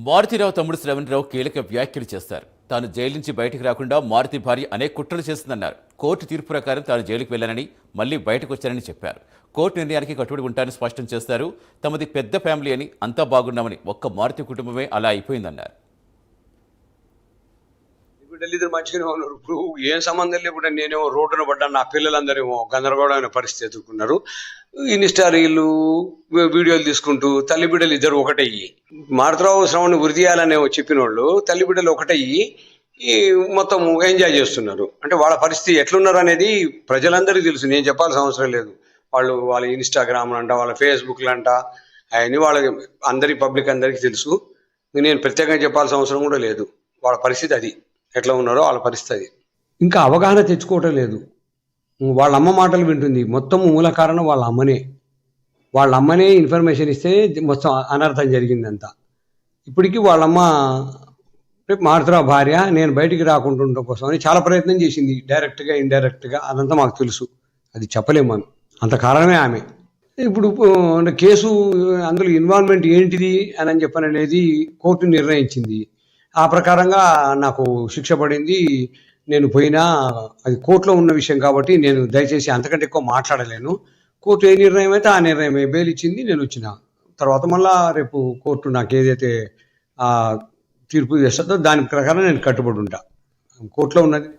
మారుతిరావు తమ్ముడు శ్రవణరావు కీలక వ్యాఖ్యలు చేస్తారు. తాను జైలు నుంచి బయటకు రాకుండా మారుతి భార్య అనేక కుట్రలు చేస్తుందన్నారు. కోర్టు తీర్పు ప్రకారం తాను జైలుకు వెళ్లానని, మళ్లీ బయటకు వచ్చానని చెప్పారు. కోర్టు నిర్ణయానికి కట్టుబడి ఉంటానని స్పష్టం చేస్తారు. తమది పెద్ద ఫ్యామిలీ అని, అంతా బాగున్నామని, ఒక్క మారుతి కుటుంబమే అలా అయిపోయిందన్నారు. బిడ్డలిద్దరు మంచిగానే ఉన్నారు. ఇప్పుడు ఏం సంబంధం లేకుండా నేనేమో రోడ్డున పడ్డాను, నా పిల్లలందరూ గందరగోళమైన పరిస్థితి ఎదుర్కొన్నారు. ఇన్స్టా రీలు వీడియోలు తీసుకుంటూ తల్లి బిడ్డలు ఇద్దరు ఒకటయ్యి, మారుతిరావు శ్రవణ్ వృద్ధి చేయాలని చెప్పిన వాళ్ళు తల్లి బిడ్డలు ఒకటయ్యి ఈ మొత్తం ఎంజాయ్ చేస్తున్నారు. అంటే వాళ్ళ పరిస్థితి ఎట్లున్నారు అనేది ప్రజలందరికీ తెలుసు, నేను చెప్పాల్సిన అవసరం లేదు. వాళ్ళ ఇన్స్టాగ్రామ్ అంట, వాళ్ళ ఫేస్బుక్లు అంట, అవన్నీ వాళ్ళకి అందరి పబ్లిక్ అందరికీ తెలుసు. నేను ప్రత్యేకంగా చెప్పాల్సిన అవసరం కూడా లేదు. వాళ్ళ పరిస్థితి అది, ఎట్లా ఉన్నారో వాళ్ళ పరిస్థితి. ఇంకా అవగాహన తెచ్చుకోవటం లేదు. వాళ్ళ అమ్మ మాటలు వింటుంది. మొత్తం మూల కారణం వాళ్ళ అమ్మనే ఇన్ఫర్మేషన్ ఇస్తే మొత్తం అనర్థం జరిగిందంతా. ఇప్పటికీ వాళ్ళమ్మ మారుతిరావు భార్య నేను బయటికి రాకుండా ఉండడం కోసం అని చాలా ప్రయత్నం చేసింది, డైరెక్ట్గా ఇండైరెక్ట్గా. అదంతా మాకు తెలుసు, అది చెప్పలేము మనం. అంత కారణమే ఆమె. ఇప్పుడు కేసు అందులో ఇన్వాల్వ్మెంట్ ఏంటిది అని చెప్పననేది కోర్టు నిర్ణయించింది. ఆ ప్రకారంగా నాకు శిక్ష పడింది. నేను పోయినా అది కోర్టులో ఉన్న విషయం కాబట్టి నేను దయచేసి అంతకంటే ఎక్కువ మాట్లాడలేను. కోర్టు ఏ నిర్ణయం అయితే ఆ నిర్ణయమే. బెయిల్ ఇచ్చింది, నేను వచ్చిన తర్వాత మళ్ళా రేపు కోర్టు నాకు ఏదైతే తీర్పు చేస్తుందో దాని ప్రకారం నేను కట్టుబడి ఉంటా. కోర్టులో ఉన్నది